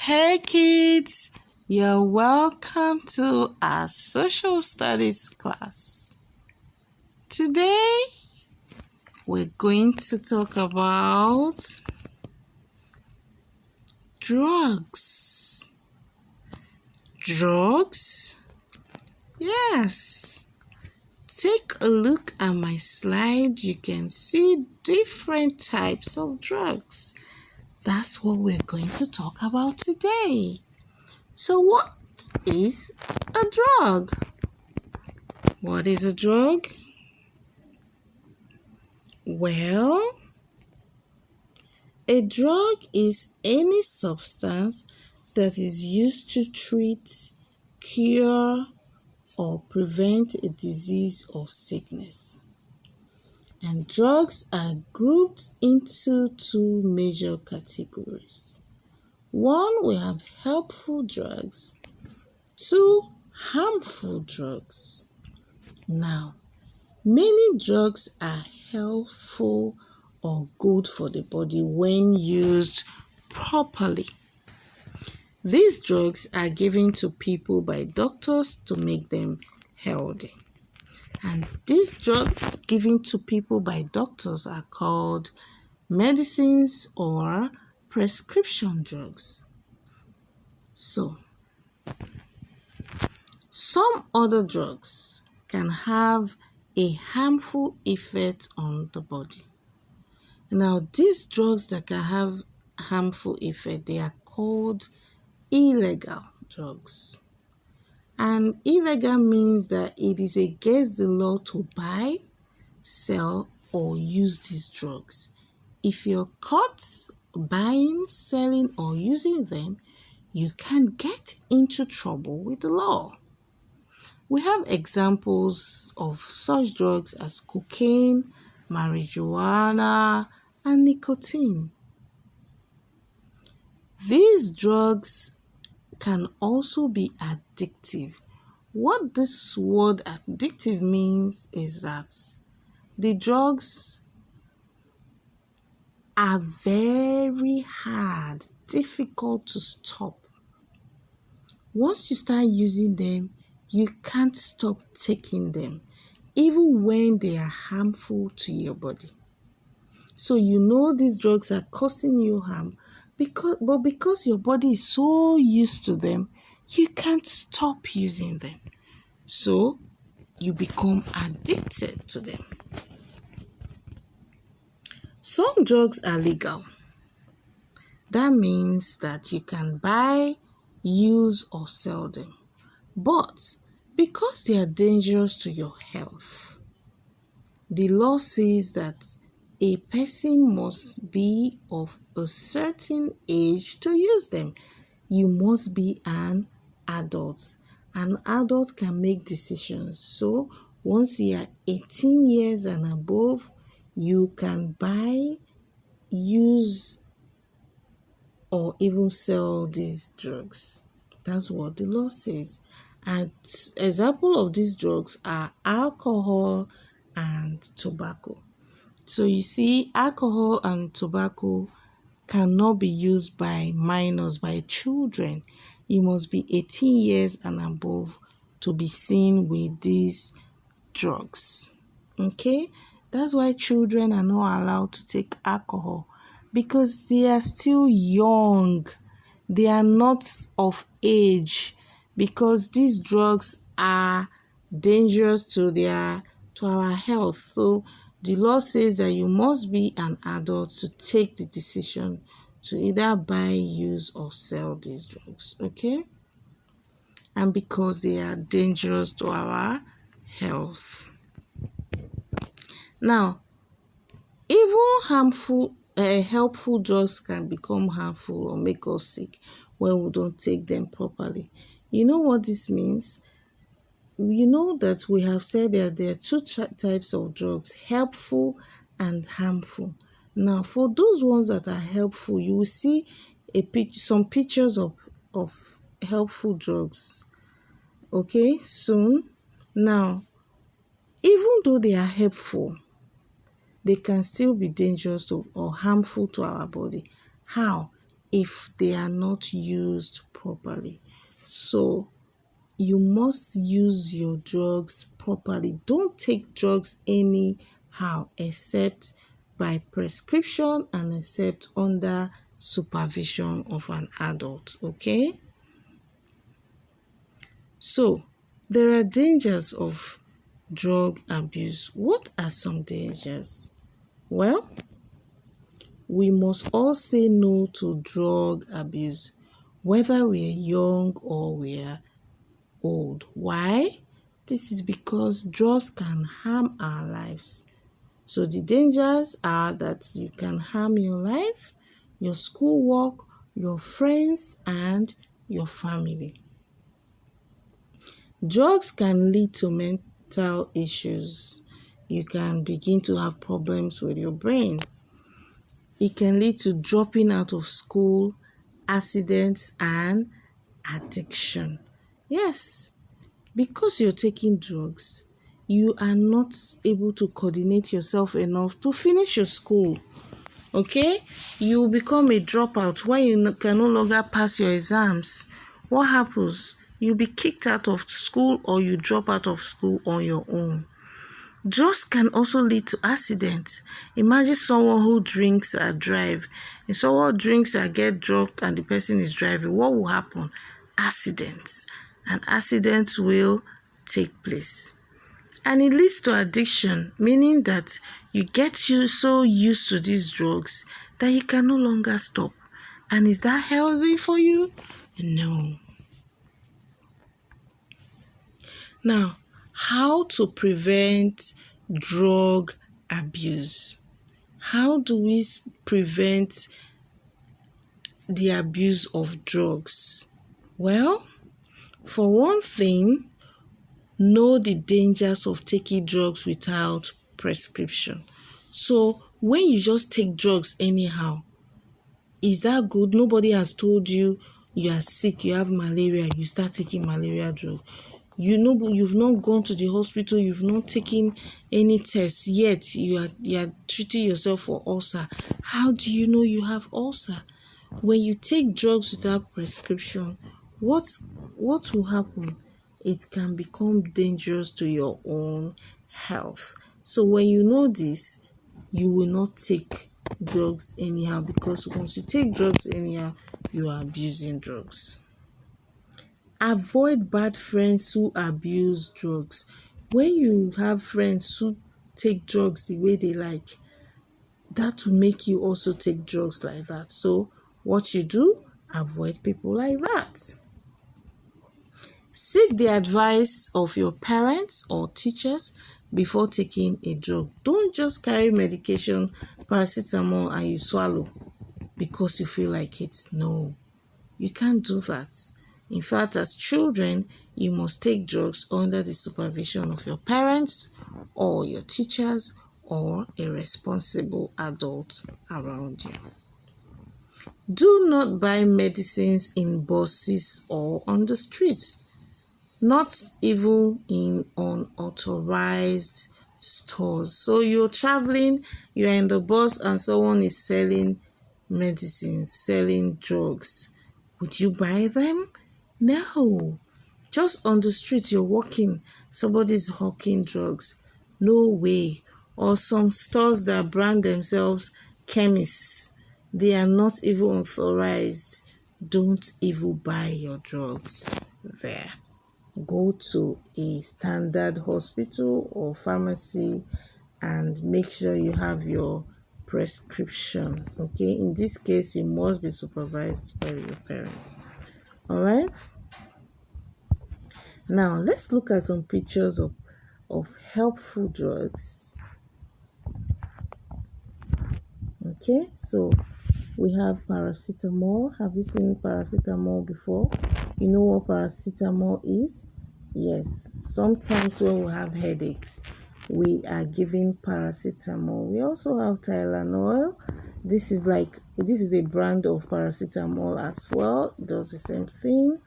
Hey kids, you're welcome to our social studies class. Today we're going to talk about drugs. Drugs? Yes. Take a look at my slide. You can see different types of drugs. That's what we're going to talk about today. So what is a drug? What is a drug? Well, a drug is any substance that is used to treat, cure, or prevent a disease or sickness. And drugs are grouped into two major categories. One, we have helpful drugs. Two, harmful drugs. Now, many drugs are helpful or good for the body when used properly. These drugs are given to people by doctors to make them healthy. And these drugs given to people by doctors are called medicines or prescription drugs. So, some other drugs can have a harmful effect on the body. Now, these drugs that can have harmful effect, they are called illegal drugs. And illegal means that it is against the law to buy, sell, or use these drugs. If you're caught buying, selling, or using them, you can get into trouble with the law. We have examples of such drugs as cocaine, marijuana, and nicotine. These drugs can also be addictive. What this word addictive means is that the drugs are very hard, difficult to stop. Once you start using them, you can't stop taking them, even when they are harmful to your body. So you know these drugs are causing you harm, because your body is so used to them, you can't stop using them. So you become addicted to them. Some drugs are legal. That means that you can buy, use, or sell them. But because they are dangerous to your health, the law says that a person must be of a certain age to use them. You must be an adult. An adult can make decisions. So once you are 18 years and above, you can buy, use, or even sell these drugs. That's what the law says. And example of these drugs are alcohol and tobacco. So you see, alcohol and tobacco cannot be used by minors, by children. You must be 18 years and above to be seen with these drugs. Okay? That's why children are not allowed to take alcohol, because they are still young. They are not of age, because these drugs are dangerous to our health. So the law says that you must be an adult to take the decision to either buy, use, or sell these drugs. Okay? And because they are dangerous to our health. Now, even helpful drugs can become harmful or make us sick when we don't take them properly. You know what this means? You know that we have said that there are two types of drugs, helpful and harmful. Now, for those ones that are helpful, you will see some pictures of helpful drugs, okay, soon. Now, even though they are helpful, they can still be dangerous or harmful to our body. How? if they are not used properly. So you must use your drugs properly. Don't take drugs anyhow except by prescription and except under supervision of an adult, okay? So there are dangers of drug abuse. What are some dangers? Well, we must all say no to drug abuse, whether we are young or we are old. Why? This is because drugs can harm our lives. So the dangers are that you can harm your life, your schoolwork, your friends, and your family. Drugs can lead to mental issues. You can begin to have problems with your brain. It can lead to dropping out of school, accidents, and addiction. Yes, because you're taking drugs, you are not able to coordinate yourself enough to finish your school. Okay? You become a dropout when you can no longer pass your exams. What happens? You'll be kicked out of school or you drop out of school on your own. Drugs can also lead to accidents. Imagine someone who drinks and drive. If someone drinks and get drugged and the person is driving, what will happen? Accidents. And accidents will take place. And it leads to addiction, meaning that you get so used to these drugs that you can no longer stop. And is that healthy for you? No. Now, how to prevent drug abuse? How do we prevent the abuse of drugs? Well, for one thing, know the dangers of taking drugs without prescription. So when you just take drugs anyhow, is that good? Nobody has told you you are sick, you have malaria, you start taking malaria drug. You know, you've not gone to the hospital, you've not taken any tests yet, you are treating yourself for ulcer. How do you know you have ulcer? When you take drugs without prescription, what will happen? It can become dangerous to your own health. So when you know this, you will not take drugs anyhow, because once you take drugs anyhow, you are abusing drugs. Avoid bad friends who abuse drugs. When you have friends who take drugs the way they like, that will make you also take drugs like that. So what you do, avoid people like that. Seek the advice of your parents or teachers before taking a drug. Don't just carry medication, paracetamol, and you swallow because you feel like it. No, you can't do that. In fact, as children, you must take drugs under the supervision of your parents or your teachers or a responsible adult around you. Do not buy medicines in buses or on the streets, not even in unauthorized stores. So you're traveling, you're in the bus and someone is selling medicines, selling drugs. Would you buy them? No. Just on the street, you're walking, somebody's hawking drugs. No way. Or some stores that brand themselves chemists. They are not even authorized. Don't even buy your drugs there. Go to a standard hospital or pharmacy and make sure you have your prescription. Okay, in this case, you must be supervised by your parents. All right. Now let's look at some pictures of helpful drugs. Okay, so we have paracetamol. Have you seen paracetamol before? You know what paracetamol is? Yes. Sometimes when we have headaches, we are given paracetamol. We also have Tylenol. This is a brand of paracetamol as well. It does the same thing.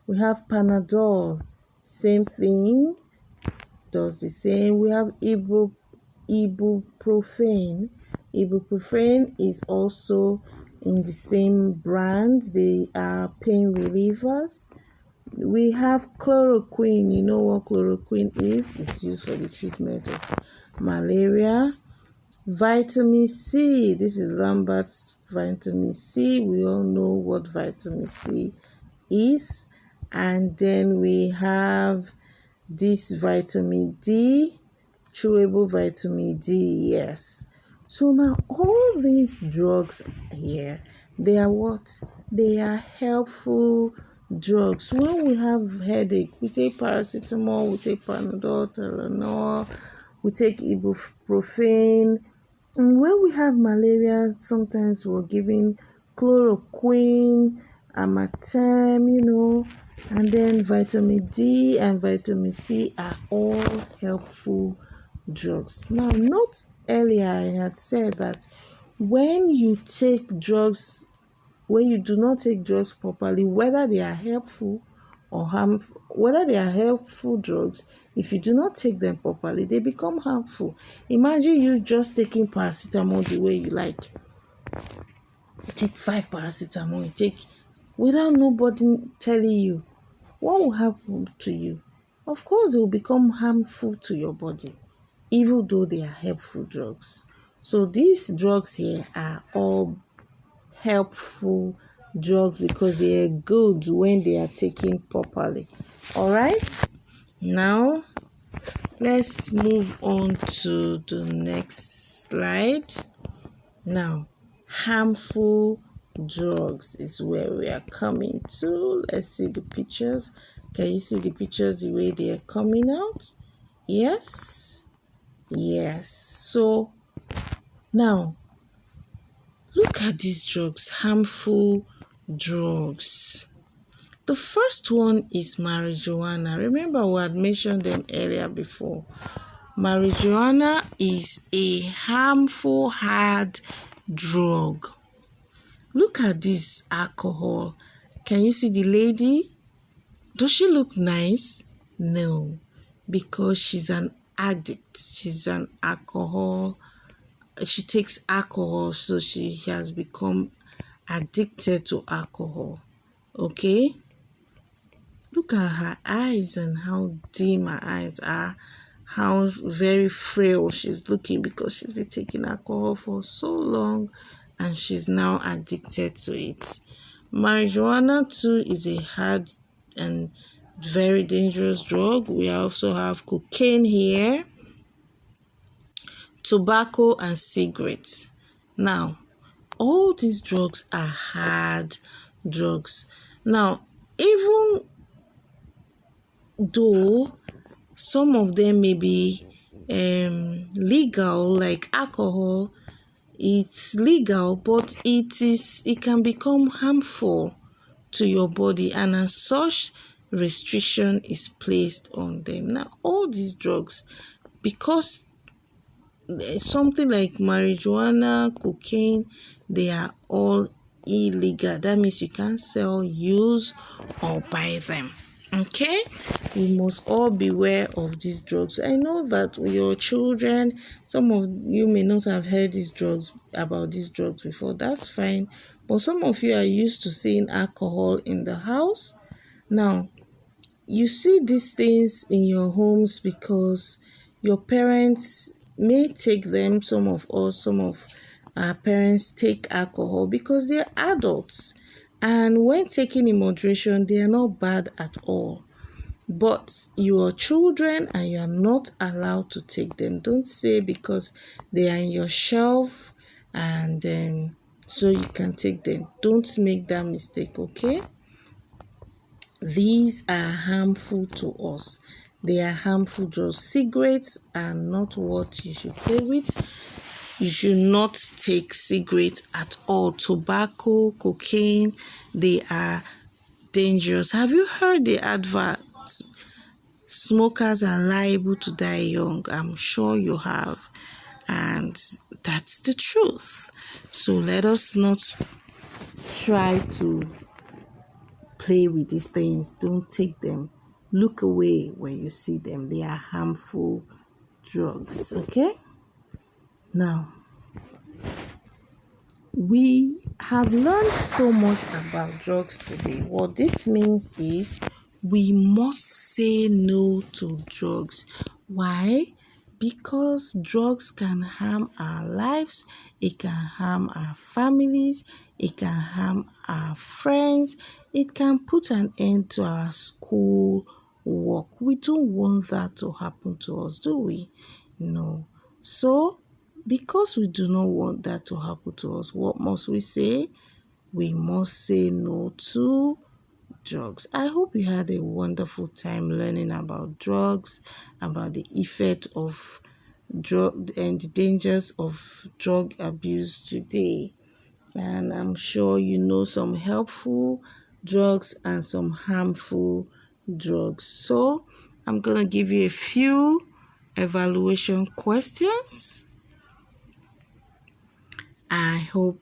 We have Panadol. Same thing. Does the same. We have ibuprofen. Ibuprofen is also in the same brand. They are pain relievers. We have chloroquine. You know what chloroquine is? It's used for the treatment of malaria. Vitamin C. This is Lambert's vitamin C. We all know what vitamin C is. And then we have this vitamin D, chewable vitamin D, yes. So now all these drugs here, they are what? They are helpful drugs. When we have headache, we take paracetamol, we take Panadol, Tylenol, we take ibuprofen. And when we have malaria, sometimes we're giving chloroquine, Amatem, and then vitamin D and vitamin C are all helpful drugs. Now, note earlier I had said that when you do not take drugs properly, whether they are helpful or harmful, whether they are helpful drugs, if you do not take them properly, they become harmful. Imagine you just taking paracetamol the way you like. You take 5 paracetamol, you take without nobody telling you. What will happen to you? Of course, they will become harmful to your body, even though they are helpful drugs. So these drugs here are all helpful drugs because they are good when they are taken properly. All right, now let's move on to the next slide. Now, harmful drugs is where we are coming to. Let's see the pictures. Can you see the pictures the way they are coming out? Yes. So now look at these drugs, harmful drugs. The first one is marijuana. Remember, we had mentioned them earlier before. Marijuana is a harmful hard drug. Look at this alcohol. Can you see the lady? Does she look nice? No, because she's an addict. She's an alcohol. She takes alcohol, so she has become addicted to alcohol. Okay? Look at her eyes and how dim her eyes are. How very frail she's looking because she's been taking alcohol for so long and she's now addicted to it. Marijuana too is a hard and very dangerous drug. We also have cocaine here, tobacco and cigarettes. Now, all these drugs are hard drugs. Now, even though some of them may be legal, like alcohol, it's legal, but it can become harmful to your body, and as such, restriction is placed on them. Now, all these drugs, because something like marijuana, cocaine, they are all illegal. That means you can't sell, use, or buy them. Okay, we must all beware of these drugs. I know that your children, some of you may not have heard about these drugs before. That's fine, but some of you are used to seeing alcohol in the house. Now, you see these things in your homes because your parents may take them. Some of our parents take alcohol because they're adults. And when taken in moderation, they are not bad at all. But you are children and you are not allowed to take them. Don't say because they are in your shelf and so you can take them. Don't make that mistake, okay? These are harmful to us. They are harmful drugs. Cigarettes are not what you should play with. You should not take cigarettes at all. Tobacco, cocaine, they are dangerous. Have you heard the adverts? Smokers are liable to die young. I'm sure you have. And that's the truth. So let us not try to play with these things. Don't take them. Look away when you see them. They are harmful drugs. Okay? Now, We have learned so much about drugs today. What this means is we must say no to drugs. Why? Because drugs can harm our lives, it can harm our families, it can harm our friends, it can put an end to our school work. We don't want that to happen to us, do we? No. So, because we do not want that to happen to us, what must we say? We must say no to drugs. I hope you had a wonderful time learning about drugs, about the effect of drug and the dangers of drug abuse today. And I'm sure you know some helpful drugs and some harmful drugs. So I'm going to give you a few evaluation questions. I hope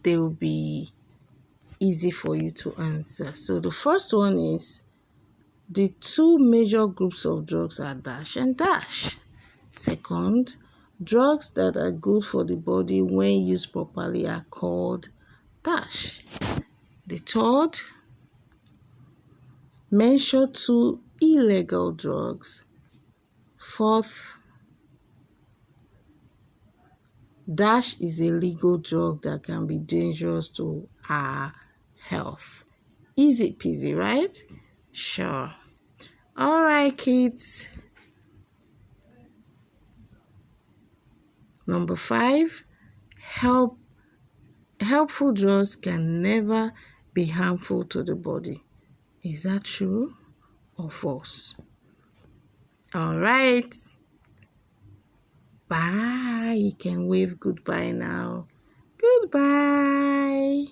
they will be easy for you to answer. So the first one is, the two major groups of drugs are dash and dash. Second, drugs that are good for the body when used properly are called dash. The third, mention two illegal drugs. Fourth, dash is a legal drug that can be dangerous to our health. Easy peasy, right? Sure. All right, kids. Number 5, helpful drugs can never be harmful to the body. Is that true or false? All right. Bye. You can wave goodbye now. Goodbye.